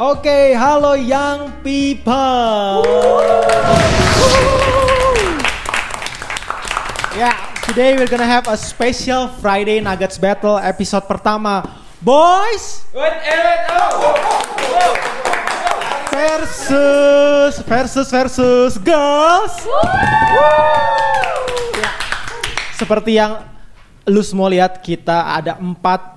Oke, halo young people. Yeah, today we're gonna have a special Friday Nuggets Battle episode pertama. Boys versus girls. Seperti yang lu semua lihat, kita ada 4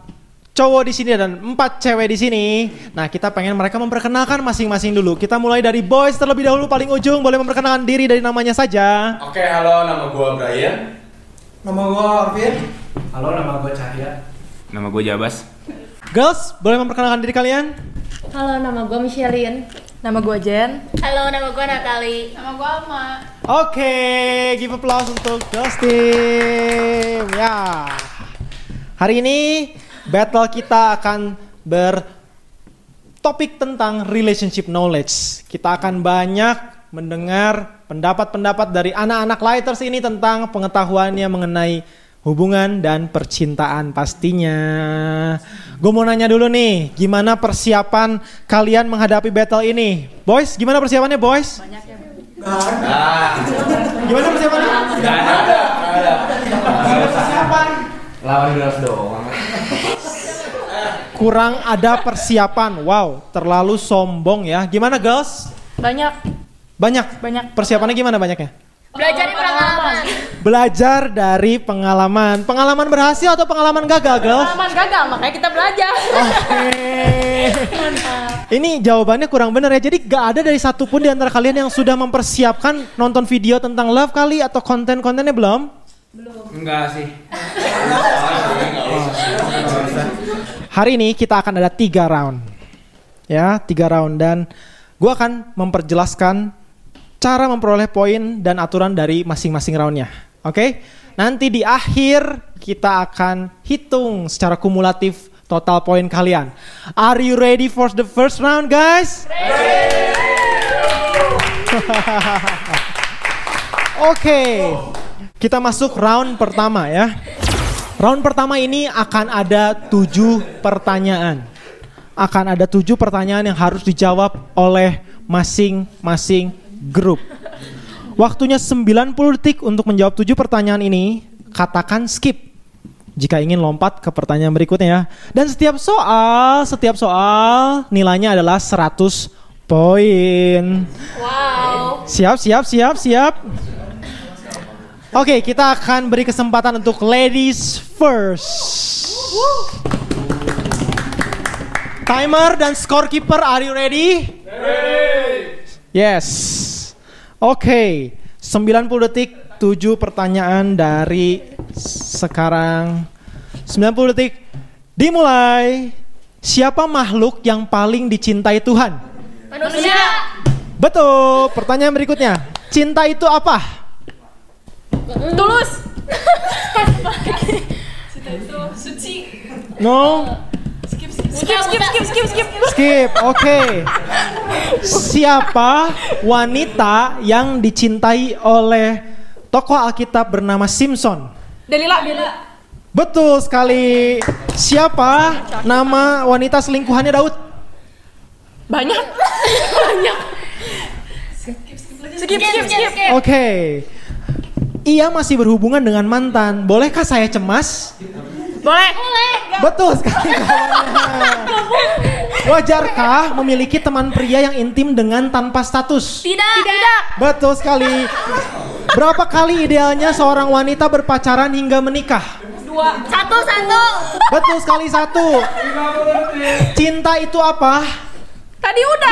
cowok di sini dan 4 cewek di sini. Nah, kita pengen mereka memperkenalkan masing-masing dulu. Kita mulai dari boys terlebih dahulu, paling ujung. Boleh memperkenalkan diri dari namanya saja. Oke, halo, nama gue Brian. Nama gue Arvin. Halo, nama gue Cahya. Nama gue Jabas. Girls, boleh memperkenalkan diri kalian? Halo, nama gue Michelin. Nama gue Jen. Halo, nama gue Natali. Nama gue Alma. Oke, give applause untuk girls team. Ya. Hari ini battle kita akan bertopik tentang relationship knowledge. Kita akan banyak mendengar pendapat-pendapat dari anak-anak lighters ini tentang pengetahuannya mengenai hubungan dan percintaan pastinya. Gue mau nanya dulu nih, gimana persiapan kalian menghadapi battle ini? Boys, gimana persiapannya boys? Banyak ya. Gimana persiapannya? Gak ada. Persiapan. Lawan girls doang. Kurang ada persiapan. Wow, terlalu sombong ya. Gimana girls? Banyak. Persiapannya gimana banyaknya? Belajar dari pengalaman. Belajar dari pengalaman. Pengalaman berhasil atau pengalaman gagal, girls? Pengalaman gagal, makanya kita belajar. Oke. Ini jawabannya kurang benar ya. Jadi gak ada dari satu pun di antara kalian yang sudah mempersiapkan nonton video tentang love kali atau konten-kontennya belum? Enggak sih. Hari ini kita akan ada 3 round. Ya, 3 round dan gue akan memperjelaskan cara memperoleh poin dan aturan dari masing-masing roundnya. Oke? Nanti di akhir kita akan hitung secara kumulatif total poin kalian. Are you ready for the first round, guys? Ready! Oke. Kita masuk round pertama ya. Round pertama ini akan ada 7 pertanyaan. Akan ada 7 pertanyaan yang harus dijawab oleh masing-masing grup. Waktunya 90 detik untuk menjawab 7 pertanyaan ini. Katakan skip jika ingin lompat ke pertanyaan berikutnya ya. Dan setiap soal nilainya adalah 100 poin. Wow. Siap. Oke, kita akan beri kesempatan untuk ladies first. Timer dan scorekeeper, are you ready? Ready. Yes. Oke, 90 detik, 7 pertanyaan dari sekarang. 90 detik, dimulai. Siapa makhluk yang paling dicintai Tuhan? Manusia. Betul, pertanyaan berikutnya. Cinta itu apa? Tulus. Cinta itu suci. No. Skip, oke. Siapa wanita yang dicintai oleh tokoh Alkitab bernama Simpson? Delila. Betul sekali. Siapa nama wanita selingkuhannya Daud? Banyak. Skip. Oke. Ia masih berhubungan dengan mantan. Bolehkah saya cemas? Boleh. Betul sekali. Wajarkah memiliki teman pria yang intim dengan tanpa status? Tidak. Betul sekali. Berapa kali idealnya seorang wanita berpacaran hingga menikah? 2. 1. Betul sekali 1. Cinta itu apa? Tadi udah.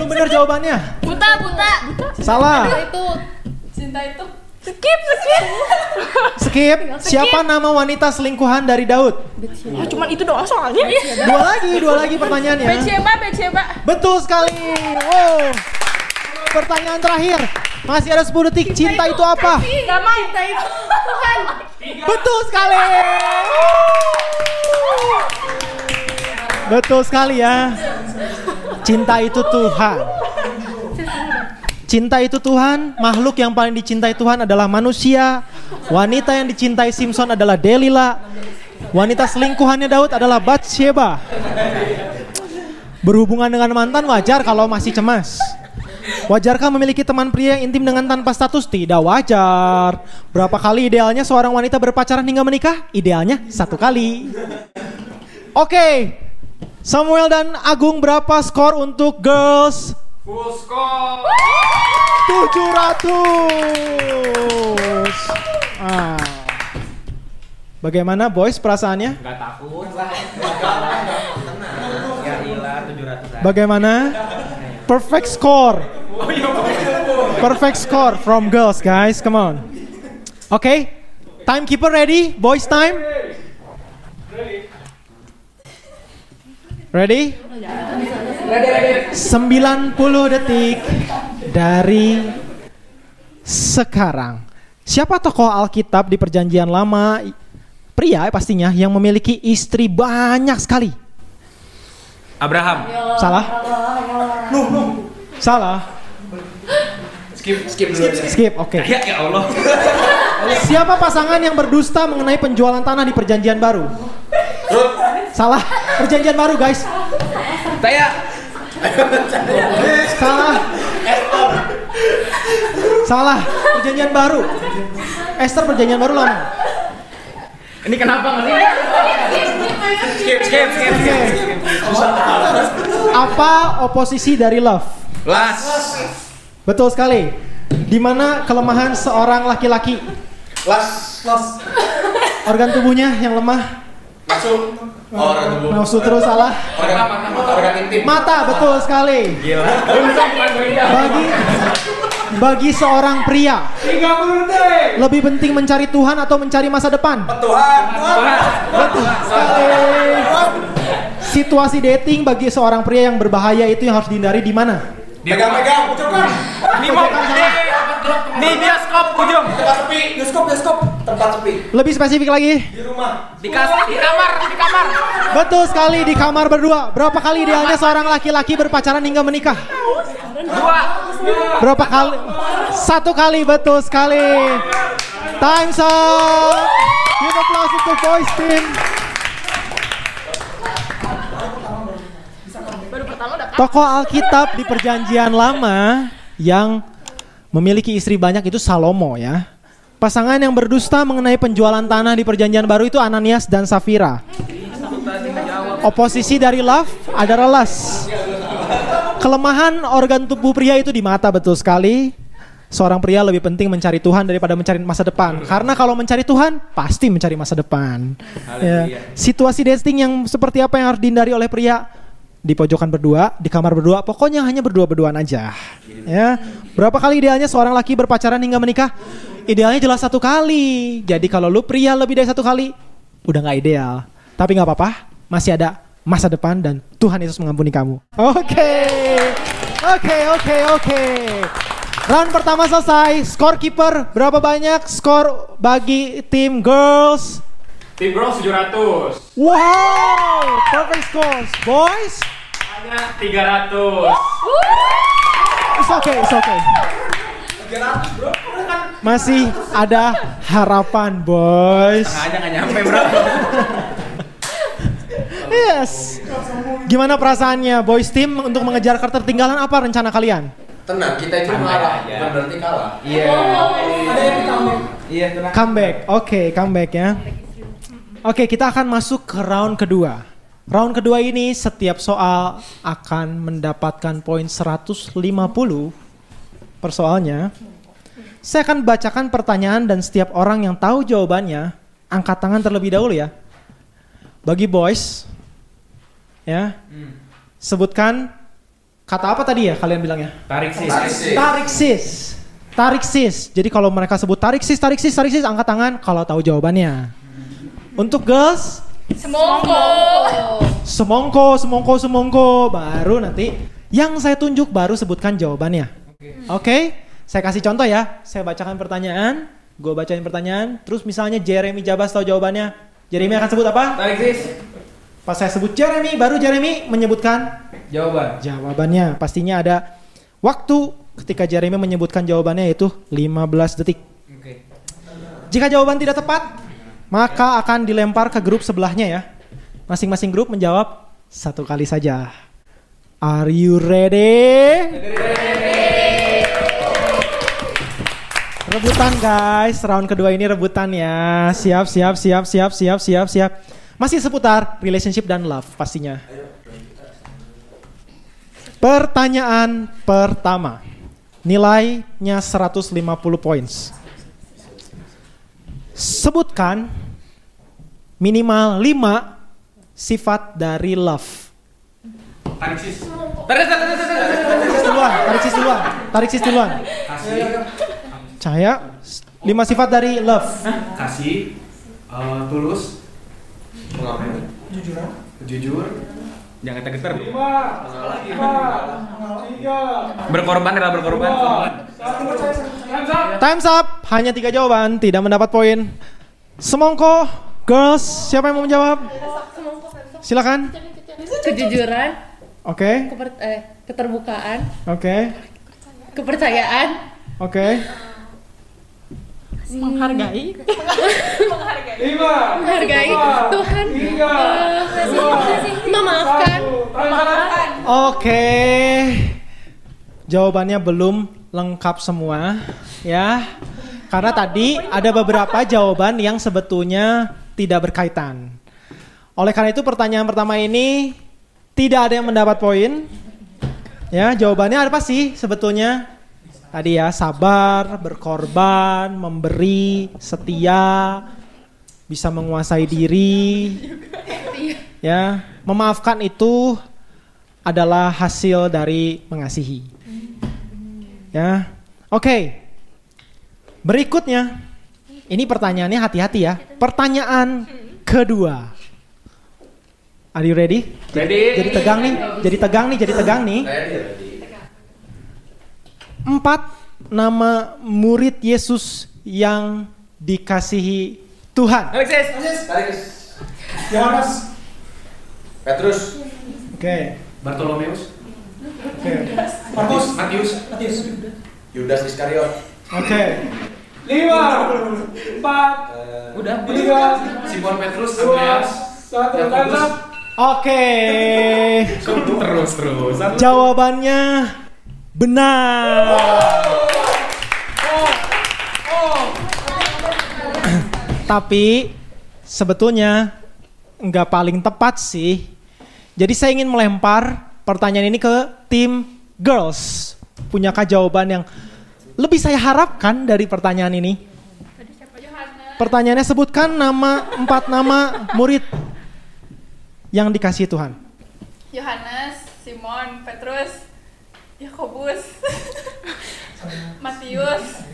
Belum benar jawabannya. Buta. Salah. Cinta itu. Skip. Siapa nama wanita selingkuhan dari Daud? Cuman itu doang soalnya. Dua lagi pertanyaannya. Betseba. Betul sekali. Wow. Pertanyaan terakhir. Masih ada 10 detik. Cinta itu apa? Nama cinta itu Tuhan. Betul sekali. Betul sekali ya. Cinta itu Tuhan. Cinta itu Tuhan, makhluk yang paling dicintai Tuhan adalah manusia. Wanita yang dicintai Simpson adalah Delila. Wanita selingkuhannya Daud adalah Batsheba. Berhubungan dengan mantan wajar kalau masih cemas. Wajarkah memiliki teman pria yang intim dengan tanpa status? Tidak wajar. Berapa kali idealnya seorang wanita berpacaran hingga menikah? Idealnya 1 kali. Oke. Samuel dan Agung, berapa skor untuk girls? Full score. 700. Bagaimana boys perasaannya? Gak takut. Ya ilah 700. Bagaimana? Perfect score. Perfect score from girls, guys. Come on. Okay. Timekeeper ready? Boys time? Ready? 90 detik dari sekarang. Siapa tokoh Alkitab di Perjanjian Lama, pria pastinya, yang memiliki istri banyak sekali? Abraham. Salah? Salah. Skip dulu. Skip, oke. Ya Allah. Siapa pasangan yang berdusta mengenai penjualan tanah di Perjanjian Baru? Salah. Perjanjian Baru, guys. Saya. Salah. Salah. Perjanjian Baru. Esther Perjanjian Baru lama. Ini kenapa nggak sih? Skip. Apa oposisi dari love? Las. Betul sekali. Di mana kelemahan seorang laki-laki? Las. Organ tubuhnya yang lemah? Organ tubuh. Nafsu terus salah. Organ intim. Mata, betul sekali. Gila. Bagi seorang pria, 30 detik. lebih penting mencari Tuhan atau mencari masa depan? Tuhan. Betul sekali. Situasi dating bagi seorang pria yang berbahaya itu yang harus dihindari di mana? Megang, ucapkan. Ini mau di bioskop ujung. Tempat sepi. Bioskop. Tempat sepi. Lebih spesifik lagi? Di rumah. Di kamar. Betul sekali, di kamar berdua. Berapa kali idealnya seorang laki-laki berpacaran hingga menikah? 2. Berapa kali? 1 kali, betul sekali. Time's up. Give applause untuk boys team. Tokoh Alkitab di Perjanjian Lama yang memiliki istri banyak itu Salomo ya. Pasangan yang berdusta mengenai penjualan tanah di Perjanjian Baru itu Ananias dan Safira. Oposisi dari love adalah lust. Kelemahan organ tubuh pria itu di mata, betul sekali. Seorang pria lebih penting mencari Tuhan daripada mencari masa depan. Karena kalau mencari Tuhan, pasti mencari masa depan. Ya. Situasi dating yang seperti apa yang harus dihindari oleh pria? Di pojokan berdua, di kamar berdua, pokoknya hanya berdua-berduaan aja. Ya. Berapa kali idealnya seorang laki berpacaran hingga menikah? Idealnya jelas 1 kali. Jadi kalau lu pria lebih dari 1 kali, udah gak ideal. Tapi gak apa-apa, masih ada masa depan dan Tuhan Yesus mengampuni kamu. Oke. Round pertama selesai. Skor keeper berapa banyak skor bagi tim girls? Tim girls 700. Wow, perfect scores. Boys? Hanya 300. It's okay. 300 bro. Masih ada harapan, boys. Tengah aja nggak nyampe bro. Yes. Gimana perasaannya, boys team, untuk mengejar ketertinggalan? Apa rencana kalian? Tenang, kita itu Santai kalah. aja. Bukan berarti kalah. Iya. Ada yang comeback. Iya tenang. Comeback. Oke, comeback ya. Oke, kita akan masuk ke round kedua. Round kedua ini setiap soal akan mendapatkan poin 150 per soalnya. Saya akan bacakan pertanyaan dan setiap orang yang tahu jawabannya angkat tangan terlebih dahulu ya. Bagi boys, ya, sebutkan kata apa tadi ya kalian bilangnya? Tarik sih. Tarik sis. Jadi kalau mereka sebut tarik sis, angkat tangan kalau tahu jawabannya. Untuk girls, semongko. Baru nanti yang saya tunjuk baru sebutkan jawabannya. Oke? Saya kasih contoh ya. Saya bacakan pertanyaan, gue bacain pertanyaan. Terus misalnya Jeremy Jabas tahu jawabannya. Jeremy akan sebut apa? Tarik sis. Pas saya sebut Jeremy, baru Jeremy menyebutkan jawabannya. Pastinya ada waktu ketika Jeremy menyebutkan jawabannya, yaitu 15 detik. Oke. Jika jawaban tidak tepat, maka akan dilempar ke grup sebelahnya ya. Masing-masing grup menjawab 1 kali saja. Are you ready? Rebutan guys, round kedua ini rebutan ya. Siap. Masih seputar relationship dan love pastinya. Pertanyaan pertama. Nilainya 150 points. Sebutkan minimal 5 sifat dari love. Tarik sis. Tarik sis duluan. Kasih. Cahaya, 5 sifat dari love. Kasih, tulus, jujur, Jangan geter. Berkorban adalah berkorban. Time's up. Hanya 3 jawaban, tidak mendapat poin. Semongko, girls, siapa yang mau menjawab? Silakan. Kejujuran, Oke. keterbukaan, Oke. kepercayaan, Oke. Menghargai. menghargai Tuhan, memaafkan. Oke. Jawabannya belum lengkap semua ya. Karena tadi ada beberapa jawaban yang sebetulnya tidak berkaitan. Oleh karena itu pertanyaan pertama ini tidak ada yang mendapat poin. Ya, jawabannya apa sih sebetulnya? Tadi ya, sabar, berkorban, memberi, setia, bisa menguasai diri. Ya, memaafkan itu adalah hasil dari mengasihi. Ya. Oke. Berikutnya. Ini pertanyaannya hati-hati ya. Pertanyaan kedua. Are you ready? Ready. Jadi tegang nih. 4 nama murid Yesus yang dikasihi Tuhan. Alexis. Yohanes. Petrus. Oke. Bartolomeus, Matius. Matius, Yudas Iskariot. Oke. 5, 4, Udah. Simon Petrus, Andreas, Yakobus. Oke. Terus. Jawabannya benar. Tapi sebetulnya nggak paling tepat sih. Jadi saya ingin melempar pertanyaan ini ke tim girls. Punyakah jawaban yang lebih saya harapkan dari pertanyaan ini? Pertanyaannya, sebutkan 4 nama murid yang dikasihi Tuhan. Yohanes, Simon, Petrus, Yakobus, Matius,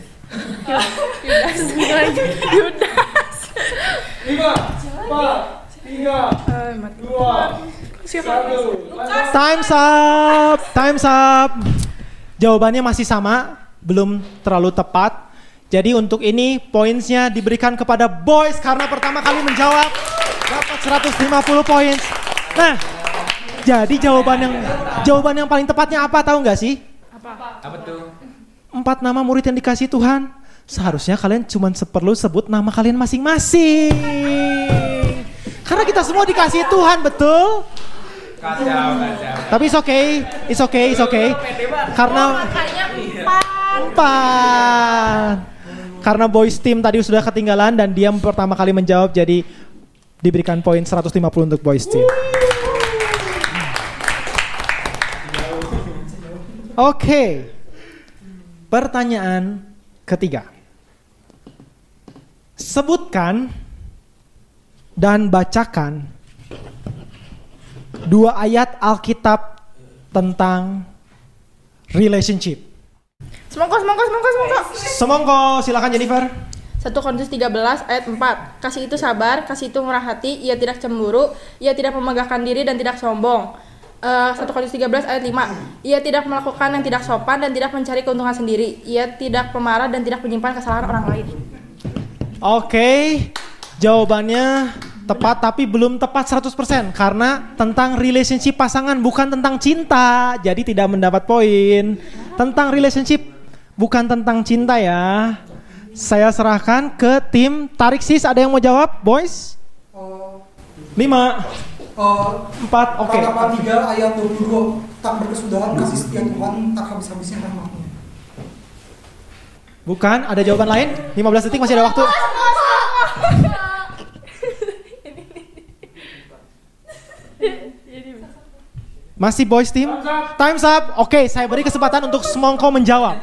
Yudas. 5, 4, 3, 2, 1. Time's up. Jawabannya masih sama, belum terlalu tepat. Jadi untuk ini poinnya diberikan kepada boys karena pertama kali menjawab dapat 150 poin. Nah, jadi jawaban yang paling tepatnya apa, tahu nggak sih? Apa tuh? 4 nama murid yang dikasih Tuhan. Seharusnya kalian cuma perlu sebut nama kalian masing-masing. Karena kita semua dikasih Tuhan, betul? Kacau. Tapi it's okay. Karena Karena boys team tadi sudah ketinggalan dan dia pertama kali menjawab, jadi diberikan poin 150 untuk boys team. Oke. Pertanyaan ketiga. Sebutkan dan bacakan 2 ayat Alkitab tentang relationship. Semongko, silakan Jennifer. 1 Korintus 13 ayat 4. Kasih itu sabar, kasih itu murah hati, ia tidak cemburu, ia tidak memegahkan diri dan tidak sombong. 1 Korintus 13 ayat 5. Ia tidak melakukan yang tidak sopan dan tidak mencari keuntungan sendiri. Ia tidak pemarah dan tidak menyimpan kesalahan orang lain. Oke, jawabannya tepat tapi belum tepat 100% karena tentang relationship pasangan, bukan tentang cinta. Jadi tidak mendapat poin. Tentang relationship, bukan tentang cinta ya. Saya serahkan ke tim Tarik Sis. Ada yang mau jawab, boys? 5, 4, 4, oke. Ratapan 3 ayat 22. Tak berkesudahan kasih setia Tuhan, tak habis-habisnya rahmatnya. Bukan, ada jawaban lain? 15 detik masih ada waktu. Masih boys team? Time's up. Oke, saya beri kesempatan untuk semongko menjawab.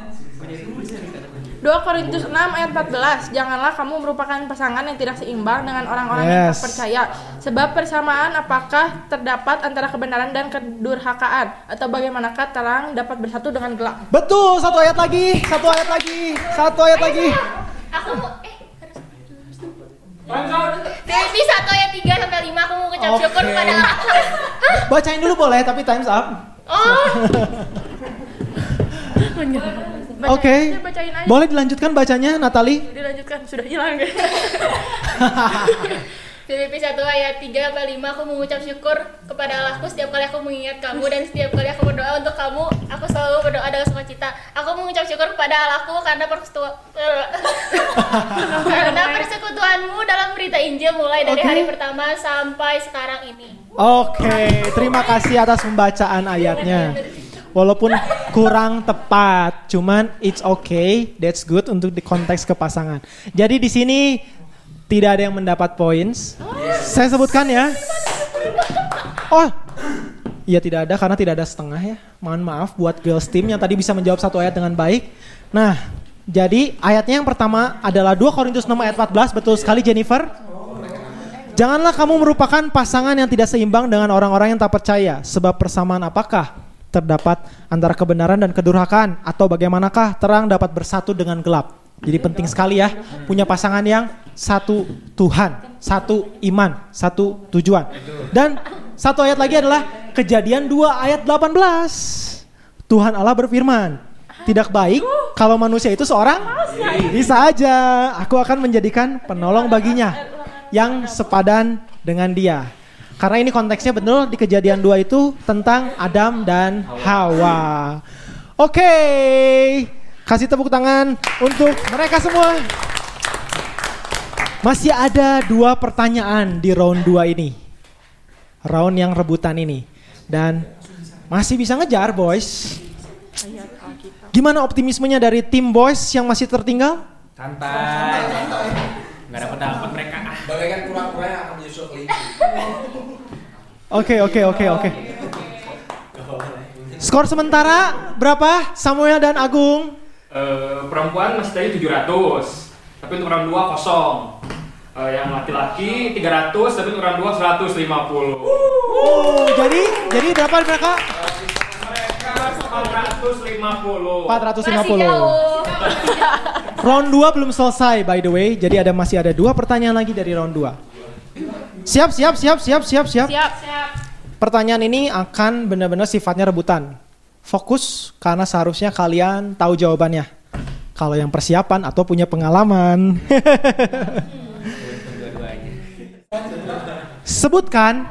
2 Korintus 6 ayat 14. Janganlah kamu merupakan pasangan yang tidak seimbang dengan orang-orang yang tak percaya. Sebab persamaan apakah terdapat antara kebenaran dan kedurhakaan? Atau bagaimanakah terang dapat bersatu dengan gelap? Betul, satu ayat lagi. Aku mau Filipi 1 ayat 3 sampai 5 aku mau ucap syukur kepada Allah. Bacain dulu boleh, tapi time's up. Oke. Bacain aja. Boleh dilanjutkan bacanya, Natali? Dilanjutkan, sudah hilang. Filipi 1 ayat 3 sampai 5 aku mengucap syukur kepada Allahku setiap kali aku mengingat kamu dan setiap kali aku berdoa untuk kamu, aku selalu berdoa dengan sukacita. Aku mengucap syukur kepada Allahku karena persekutuanmu dalam berita Injil mulai dari hari pertama sampai sekarang ini. Oke, terima kasih atas pembacaan ayatnya. Walaupun kurang tepat, cuman it's okay, that's good untuk di konteks kepasangan. Jadi di sini tidak ada yang mendapat points. Saya sebutkan ya. Oh, iya tidak ada karena tidak ada setengah ya. Mohon maaf buat girls team yang tadi bisa menjawab satu ayat dengan baik. Nah, jadi ayatnya yang pertama adalah 2 Korintus 6 ayat 14, betul sekali Jennifer. Janganlah kamu merupakan pasangan yang tidak seimbang dengan orang-orang yang tak percaya. Sebab persamaan apakah terdapat antara kebenaran dan kedurhakaan? Atau bagaimanakah terang dapat bersatu dengan gelap? Jadi penting sekali ya, punya pasangan yang satu Tuhan, satu iman, satu tujuan. Dan satu ayat lagi adalah Kejadian 2 ayat 18. Tuhan Allah berfirman, tidak baik kalau manusia itu seorang bisa aja. Aku akan menjadikan penolong baginya yang sepadan dengan dia. Karena ini konteksnya betul di Kejadian 2 itu tentang Adam dan Hawa. Oke, kasih tepuk tangan untuk mereka semua. Masih ada 2 pertanyaan di round 2 ini. Round yang rebutan ini. Dan masih bisa ngejar boys. Gimana optimismenya dari tim boys yang masih tertinggal? Santai. Nggak dapat mereka. Bagaikan kura-kura yang akan menyusul ke lidi. Oke. Skor sementara berapa? Samuel dan Agung? Perempuan masih tadi 700. Tapi untuk round 2 kosong. Yang laki-laki 300, tapi untuk round 2 150. Jadi berapa mereka? Mereka 450. 450. Round 2 belum selesai by the way. Jadi masih ada 2 pertanyaan lagi dari round 2. Siap. Pertanyaan ini akan benar-benar sifatnya rebutan. Fokus karena seharusnya kalian tahu jawabannya. Kalau yang persiapan atau punya pengalaman. Sebutkan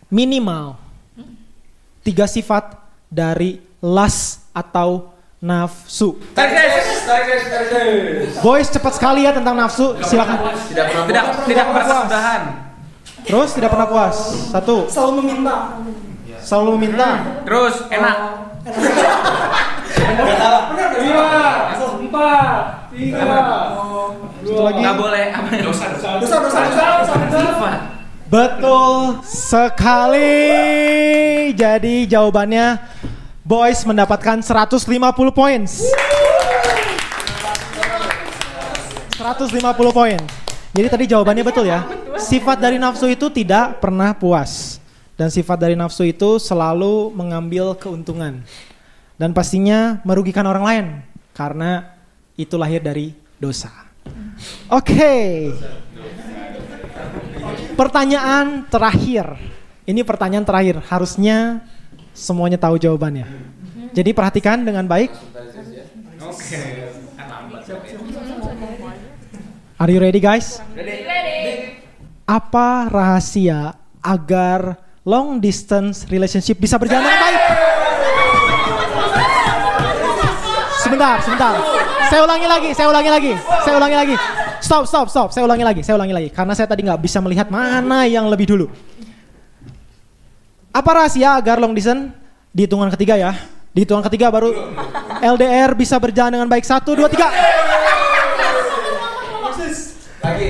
minimal 3 sifat dari las atau nafsu. Boys cepat sekali ya tentang nafsu. Silakan. Tidak berkesudahan. Terus tidak pernah puas. 1. Selalu meminta. Terus enak. 5, 4, 3, 2 lagi. Nggak boleh apa? Dosa. Betul sekali. Jadi jawabannya boys mendapatkan 150 poin. 150 poin. Jadi tadi jawabannya betul ya. Sifat dari nafsu itu tidak pernah puas. Dan sifat dari nafsu itu selalu mengambil keuntungan. Dan pastinya merugikan orang lain. Karena itu lahir dari dosa. Oke. Pertanyaan terakhir. Ini pertanyaan terakhir. Harusnya semuanya tahu jawabannya. Jadi perhatikan dengan baik. Oke. Are you ready guys? Ready. Apa rahasia agar long distance relationship bisa berjalan dengan baik? Sebentar. Saya ulangi lagi. Stop. Saya ulangi lagi. Karena saya tadi nggak bisa melihat mana yang lebih dulu. Apa rahasia agar long distance? Di hitungan ketiga ya. Di hitungan ketiga baru LDR bisa berjalan dengan baik. 1, 2, 3. Lagi.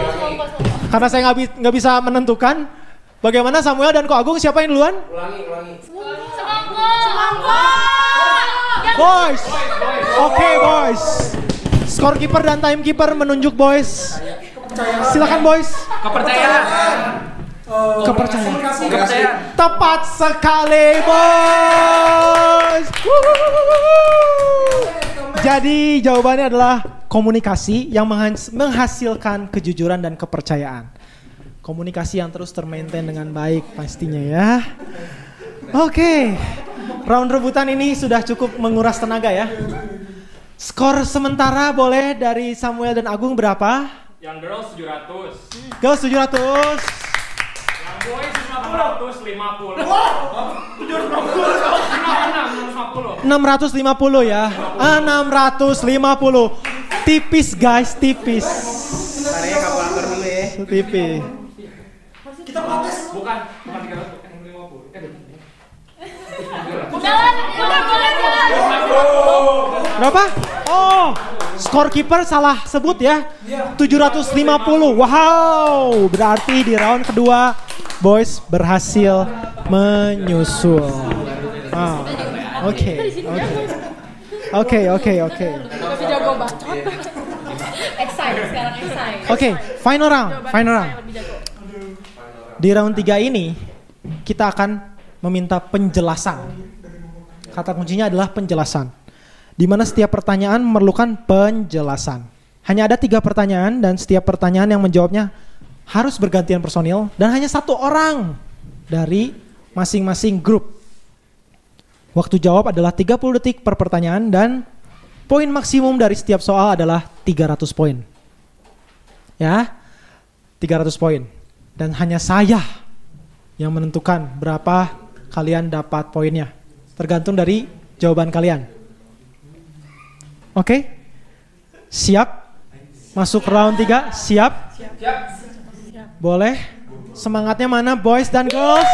Karena saya nggak bisa menentukan. Bagaimana Samuel dan Ko Agung, siapa yang duluan? Ulangi. Semangkuk. Boys. Oke, boys. Scorekeeper dan timekeeper menunjuk boys. Silakan boys. Kepercayaan. Kepercayaan. Tepat sekali, boys. Jadi jawabannya adalah komunikasi yang menghasilkan kejujuran dan kepercayaan. Komunikasi yang terus termaintain dengan baik pastinya ya. Oke. Round rebutan ini sudah cukup menguras tenaga ya. Skor sementara boleh dari Samuel dan Agung berapa? Yang girls 700. Girls 700. Yang boys 650. 650 ya. 650. Tipis guys, tipis. Tarinya kalkulator dulu ya. Tipis. Kita protes. Bukan 350. Jalan. Berapa? Oh, scorekeeper salah sebut ya. 750. Wow, berarti di round kedua boys berhasil menyusul. Wow. Oke. Jago bacot. Excited sekarang excited. Oke, final round. Di round 3 ini kita akan meminta penjelasan. Kata kuncinya adalah penjelasan. Di mana setiap pertanyaan memerlukan penjelasan. Hanya ada 3 pertanyaan dan setiap pertanyaan yang menjawabnya harus bergantian personil dan hanya 1 orang dari masing-masing grup. Waktu jawab adalah 30 detik per pertanyaan dan poin maksimum dari setiap soal adalah 300 poin. Ya, 300 poin. Dan hanya saya yang menentukan berapa kalian dapat poinnya. Tergantung dari jawaban kalian. Oke? Siap? Masuk round 3? Siap? Boleh? Semangatnya mana boys dan girls?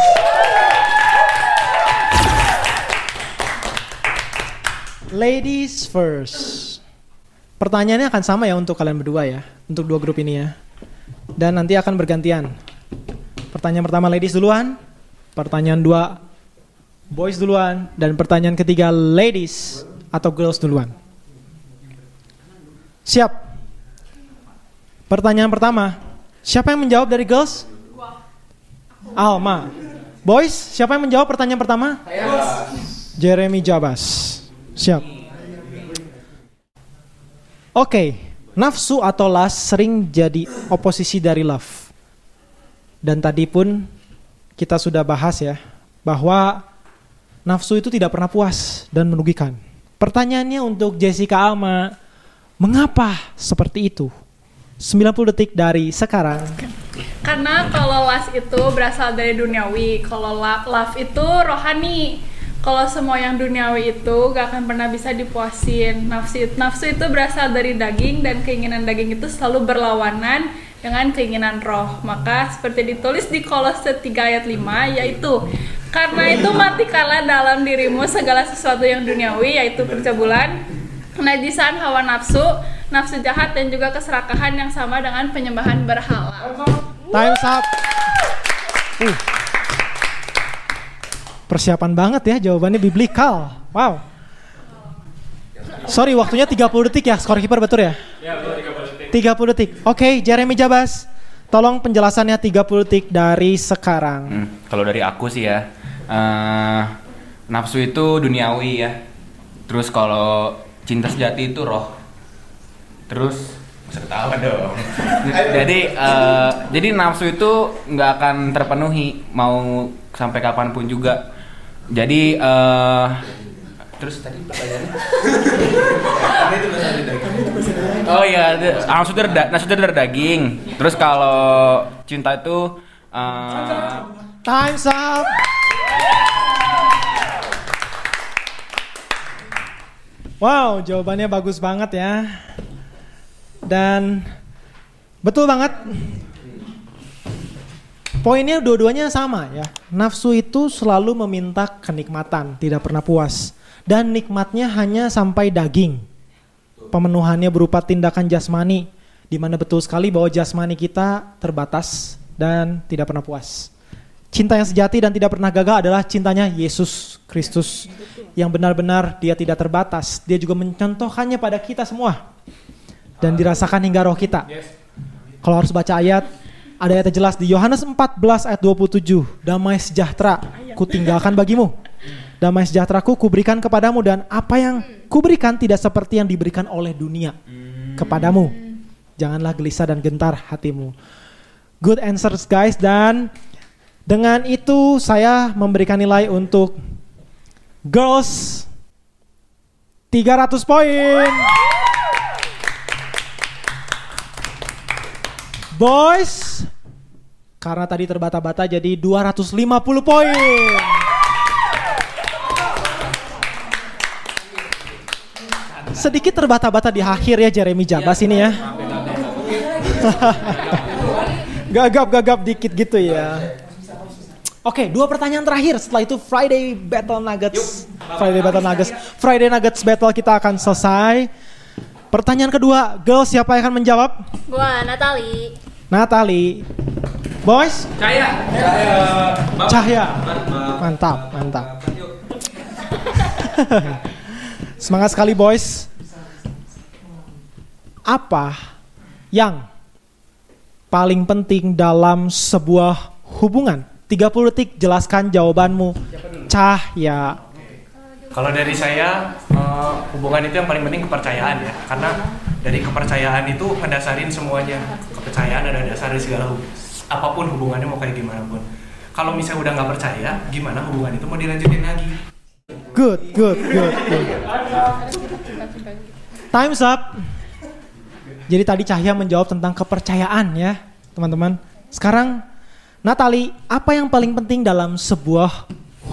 Ladies first. Pertanyaannya akan sama ya untuk kalian berdua ya. Untuk 2 grup ini ya. Dan nanti akan bergantian. Pertanyaan pertama ladies duluan. Pertanyaan 2 boys duluan. Dan pertanyaan ketiga ladies atau girls duluan. Siap. Pertanyaan pertama. Siapa yang menjawab dari girls? Alma. Boys, siapa yang menjawab pertanyaan pertama? Jeremy Jabas. Siap. Oke, nafsu atau lust sering jadi oposisi dari love. Dan tadi pun kita sudah bahas ya, bahwa nafsu itu tidak pernah puas dan merugikan. Pertanyaannya untuk Jessica Alma, mengapa seperti itu? 90 detik dari sekarang. Karena kalau lust itu berasal dari duniawi, kalau love itu rohani. Kalau semua yang duniawi itu gak akan pernah bisa dipuasin. Nafsu itu berasal dari daging dan keinginan daging itu selalu berlawanan dengan keinginan roh. Maka seperti ditulis di Kolose 3 ayat 5 yaitu karena itu matikanlah dalam dirimu segala sesuatu yang duniawi yaitu pencabulan, kenajisan, hawa nafsu, nafsu jahat dan juga keserakahan yang sama dengan penyembahan berhala. Time's up. Persiapan banget ya, jawabannya biblikal. Wow. Sorry, waktunya 30 detik ya, scorekeeper betul ya? Ya, betul 30 detik. 30 detik. Oke, Jeremy Jabas. Tolong penjelasannya 30 detik dari sekarang. Kalau dari aku sih ya, nafsu itu duniawi ya. Terus kalau cinta sejati itu roh. Terus bisa ketawa dong. jadi nafsu itu nggak akan terpenuhi mau sampai kapanpun juga. Jadi terus tadi pertanyaannya. Oh iya, nafsu itu dari daging. Terus kalau cinta itu Time's up. Wow, jawabannya bagus banget ya. Dan betul banget. Poinnya dua-duanya sama ya. Nafsu itu selalu meminta kenikmatan, tidak pernah puas. Dan nikmatnya hanya sampai daging. Pemenuhannya berupa tindakan jasmani, di mana betul sekali bahwa jasmani kita terbatas dan tidak pernah puas. Cinta yang sejati dan tidak pernah gagal adalah cintanya Yesus Kristus. Yang benar-benar dia tidak terbatas. Dia juga mencontohkannya pada kita semua. Dan dirasakan hingga roh kita. Kalau harus baca ayat, ada ayat jelas di Yohanes 14 ayat 27. Damai sejahtera kutinggalkan bagimu. Damai sejahteraku kuberikan kepadamu, dan apa yang kuberikan tidak seperti yang diberikan oleh dunia kepadamu. Janganlah gelisah dan gentar hatimu. Good answers guys, dan dengan itu saya memberikan nilai untuk girls 300 poin. Boys, karena tadi terbata-bata jadi 250 poin. Sedikit terbata-bata di akhir ya Jeremy Jabas ini ya. Gagap dikit gitu ya. Oke, 2 pertanyaan terakhir. Setelah itu Friday Nuggets battle kita akan selesai. Pertanyaan kedua, girls siapa yang akan menjawab? Gua Natali. Boys? Cahya. Mantap. Semangat sekali boys. Apa yang paling penting dalam sebuah hubungan? 30 detik jelaskan jawabanmu. Cahya. Kalau dari saya, hubungan itu yang paling penting kepercayaan ya. Karena dari kepercayaan itu mendasarin semuanya. Kepercayaan ada dasar dari segala apapun hubungannya mau kayak gimana pun. Kalau misalnya udah nggak percaya, gimana hubungan itu mau dilanjutin lagi? Good. Time's up. Jadi tadi Cahya menjawab tentang kepercayaan ya, teman-teman. Sekarang Natali, apa yang paling penting dalam sebuah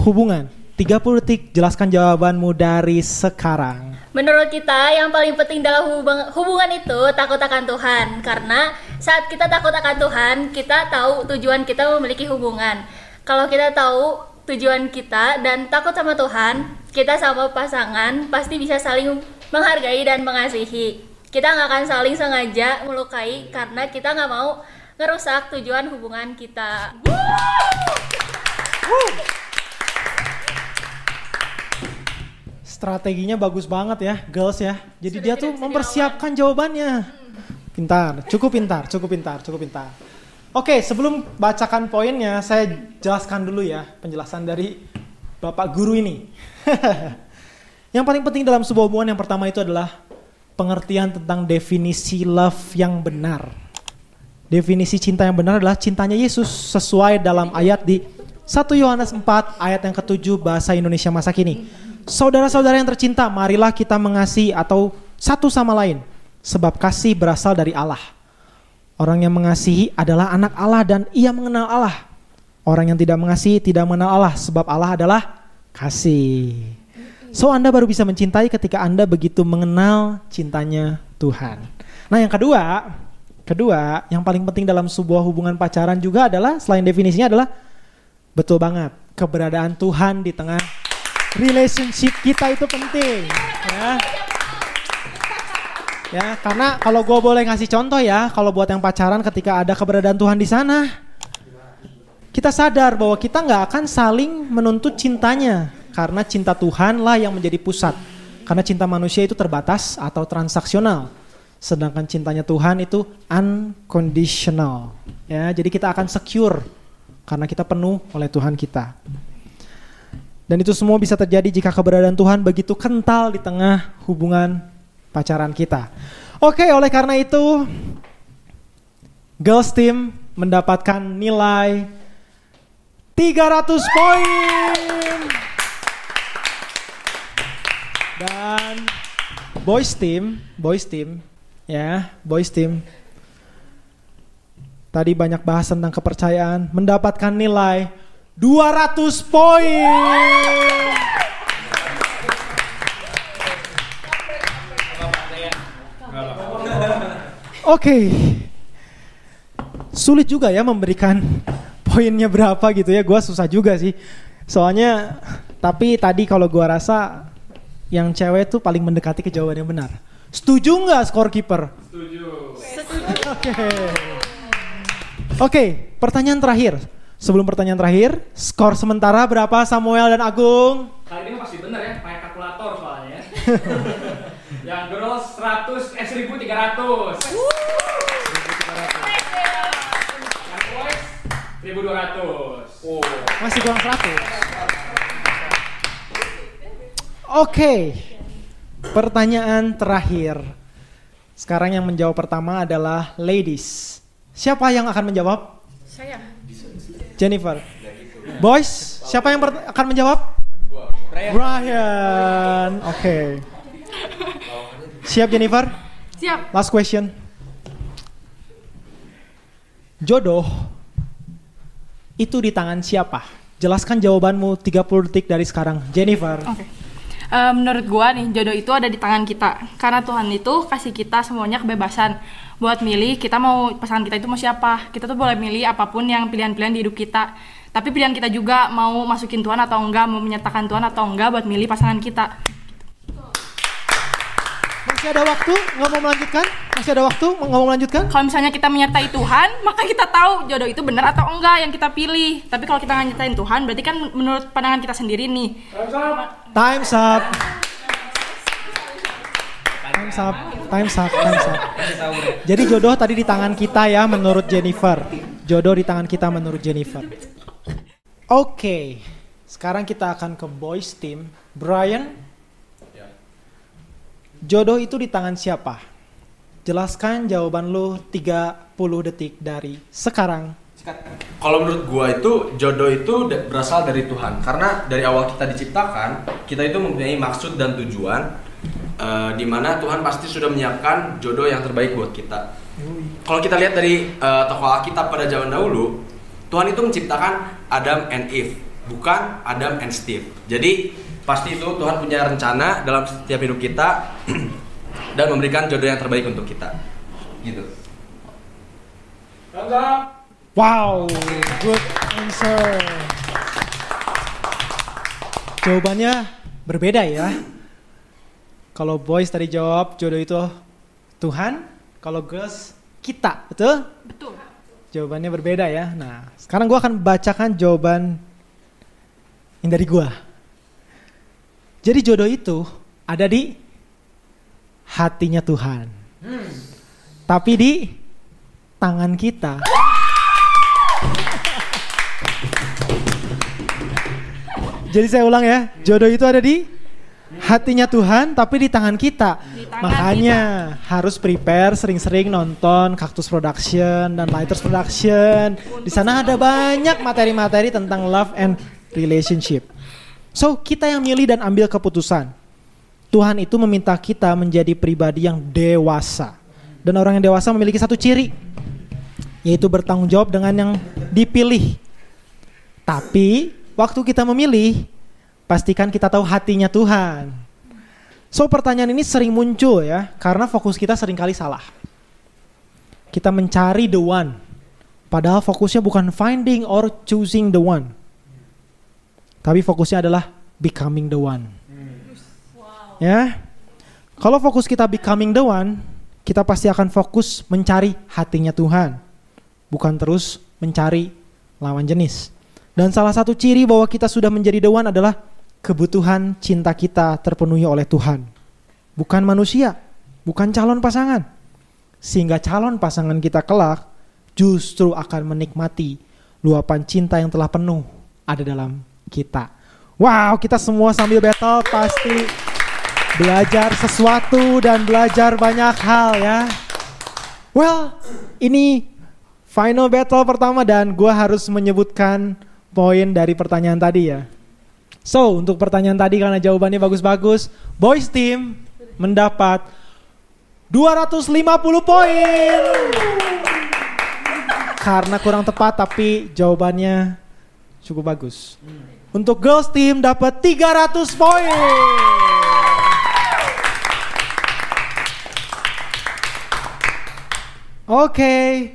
hubungan? 30 detik, jelaskan jawabanmu dari sekarang. Menurut kita yang paling penting dalam hubungan itu takut akan Tuhan. Karena saat kita takut akan Tuhan, kita tahu tujuan kita memiliki hubungan. Kalau kita tahu tujuan kita dan takut sama Tuhan, kita sama pasangan pasti bisa saling menghargai dan mengasihi. Kita nggak akan saling sengaja melukai karena kita nggak mau ngerusak tujuan hubungan kita. Strateginya bagus banget ya, girls ya. Jadi dia tuh mempersiapkan jawabannya. Cukup pintar. Oke, sebelum bacakan poinnya, saya jelaskan dulu ya penjelasan dari Bapak Guru ini. Yang paling penting dalam sebuah hubungan yang pertama itu adalah pengertian tentang definisi love yang benar. Definisi cinta yang benar adalah cintanya Yesus sesuai dalam ayat di 1 Yohanes 4 ayat yang ke-7 bahasa Indonesia masa kini. Saudara-saudara yang tercinta, marilah kita mengasihi atau satu sama lain, sebab kasih berasal dari Allah. Orang yang mengasihi adalah anak Allah dan ia mengenal Allah. Orang yang tidak mengasihi tidak mengenal Allah, sebab Allah adalah kasih. So Anda baru bisa mencintai ketika Anda begitu mengenal cintanya Tuhan. Nah yang kedua, yang paling penting dalam sebuah hubungan pacaran juga adalah, selain definisinya adalah, betul banget, keberadaan Tuhan di tengah relationship kita itu penting ya, karena kalau gue boleh ngasih contoh ya, kalau buat yang pacaran ketika ada keberadaan Tuhan di sana, kita sadar bahwa kita nggak akan saling menuntut cintanya, karena cinta Tuhan lah yang menjadi pusat. Karena cinta manusia itu terbatas atau transaksional, sedangkan cintanya Tuhan itu unconditional. Ya, jadi kita akan secure karena kita penuh oleh Tuhan kita. Dan itu semua bisa terjadi jika keberadaan Tuhan begitu kental di tengah hubungan pacaran kita. Oke, oleh karena itu Girls Team mendapatkan nilai 300 poin. Dan Boys Team tadi banyak bahas tentang kepercayaan, mendapatkan nilai 200 poin. Oke. Sulit juga ya memberikan poinnya berapa gitu ya. Gue susah juga sih. Soalnya, tapi tadi kalau gue rasa yang cewek tuh paling mendekati ke jawaban yang benar. Setuju nggak scorekeeper? Setuju. Oke, pertanyaan terakhir. Sebelum pertanyaan terakhir, skor sementara berapa Samuel dan Agung? Kali ini pasti benar ya, pakai kalkulator soalnya ya. Yang girls 1.300. Yang boys 1.200. Masih kurang 100. Oke. Pertanyaan terakhir. Sekarang yang menjawab pertama adalah ladies. Siapa yang akan menjawab? Saya. Jennifer. Boys, siapa yang akan menjawab? Brian. Oke. Siap Jennifer? Siap. Last question. Jodoh itu di tangan siapa? Jelaskan jawabanmu 30 detik dari sekarang. Jennifer. Oke. Menurut gua nih, jodoh itu ada di tangan kita. Karena Tuhan itu kasih kita semuanya kebebasan buat milih kita mau pasangan kita itu mau siapa. Kita tuh boleh milih apapun yang pilihan-pilihan di hidup kita. Tapi pilihan kita juga mau masukin Tuhan atau enggak, mau menyertakan Tuhan atau enggak buat milih pasangan kita. Masih ada waktu? Nggak mau melanjutkan? Masih ada waktu? Nggak mau melanjutkan? Kalau misalnya kita menyertai Tuhan, maka kita tahu jodoh itu benar atau enggak yang kita pilih. Tapi kalau kita nggak nyertain Tuhan, berarti kan menurut pandangan kita sendiri nih. Time's up. Time's up. Time's up. Time's up. Jadi jodoh tadi di tangan kita ya menurut Jennifer. Jodoh di tangan kita menurut Jennifer. Oke. Sekarang kita akan ke boys team. Brian. Jodoh itu di tangan siapa? Jelaskan jawaban lu 30 detik dari sekarang. Kalau menurut gua itu jodoh itu berasal dari Tuhan. Karena dari awal kita diciptakan, kita itu mempunyai maksud dan tujuan, di mana Tuhan pasti sudah menyiapkan jodoh yang terbaik buat kita. Kalau kita lihat dari tokoh Alkitab pada zaman dahulu, Tuhan itu menciptakan Adam and Eve, bukan Adam and Steve. Jadi pasti itu Tuhan punya rencana dalam setiap hidup kita dan memberikan jodoh yang terbaik untuk kita. Gitu. Wow, good answer. Jawabannya berbeda ya. Kalau boys tadi jawab jodoh itu Tuhan, kalau girls kita, betul? Betul. Jawabannya berbeda ya. Nah, sekarang gue akan bacakan jawaban yang dari gue. Jadi jodoh itu ada di hatinya Tuhan. Tapi di tangan kita. Jadi saya ulang ya, jodoh itu ada di hatinya Tuhan tapi di tangan kita. Makanya harus prepare sering-sering nonton Cactus Production dan Lighters Production. Di sana ada banyak materi-materi tentang love and relationship. So, kita yang milih dan ambil keputusan. Tuhan itu meminta kita menjadi pribadi yang dewasa. Dan orang yang dewasa memiliki satu ciri, yaitu bertanggung jawab dengan yang dipilih. Tapi, waktu kita memilih, pastikan kita tahu hatinya Tuhan. So, pertanyaan ini sering muncul ya, karena fokus kita seringkali salah. Kita mencari the one, padahal fokusnya bukan finding or choosing the one. Tapi fokusnya adalah becoming the one. Ya, kalau fokus kita becoming the one, kita pasti akan fokus mencari hatinya Tuhan, bukan terus mencari lawan jenis. Dan salah satu ciri bahwa kita sudah menjadi the one adalah kebutuhan cinta kita terpenuhi oleh Tuhan, bukan manusia, bukan calon pasangan. Sehingga calon pasangan kita kelak justru akan menikmati luapan cinta yang telah penuh ada dalam kita. Wow, kita semua sambil battle pasti belajar sesuatu dan belajar banyak hal ya. Well, ini final battle pertama dan gue harus menyebutkan poin dari pertanyaan tadi ya. So, untuk pertanyaan tadi karena jawabannya bagus-bagus, boys team mendapat 250 poin. Karena kurang tepat tapi jawabannya cukup bagus. Untuk girls team dapat 300 poin. Oke.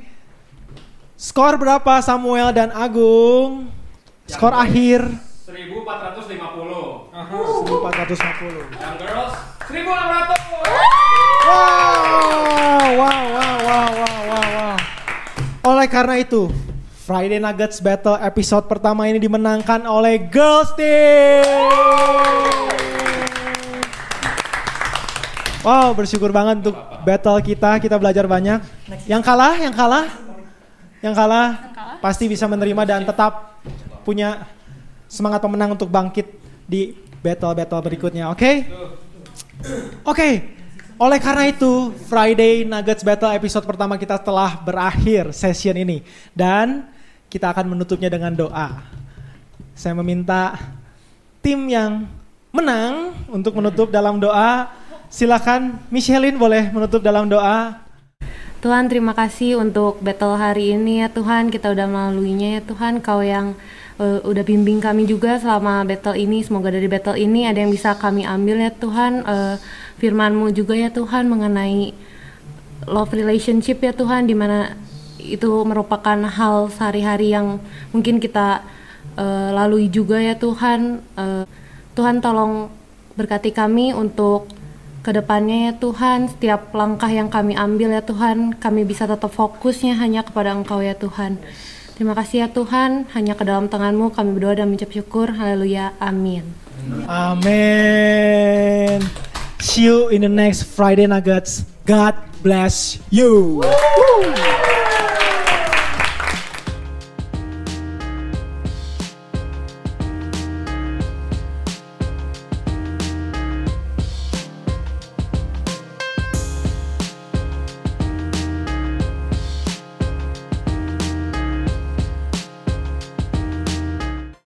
Skor berapa Samuel dan Agung? Skor akhir 1450. 1450. Yang girls 1600. Wow. Oleh karena itu, Friday Nuggets Battle episode pertama ini dimenangkan oleh Girls Team. Wow, bersyukur banget untuk battle kita belajar banyak. Yang kalah pasti bisa menerima dan tetap punya semangat pemenang untuk bangkit di battle-battle berikutnya, oke? Oke. Oleh karena itu, Friday Nuggets Battle episode pertama kita telah berakhir session ini. Dan kita akan menutupnya dengan doa. Saya meminta tim yang menang untuk menutup dalam doa. Silakan Michelin boleh menutup dalam doa. Tuhan, terima kasih untuk battle hari ini ya Tuhan, kita udah melaluinya ya Tuhan. Kau yang udah bimbing kami juga selama battle ini. Semoga dari battle ini ada yang bisa kami ambil ya Tuhan. Firman-Mu juga ya Tuhan mengenai love relationship ya Tuhan, dimana itu merupakan hal sehari-hari yang mungkin kita lalui juga ya Tuhan. Tuhan tolong berkati kami untuk kedepannya ya Tuhan. Setiap langkah yang kami ambil ya Tuhan, kami bisa tetap fokusnya hanya kepada Engkau ya Tuhan. Terima kasih ya Tuhan, hanya ke dalam tangan-Mu kami berdoa dan mengucap syukur. Haleluya, amin. Amin. See you in the next Friday Nuggets. God bless you. Woo!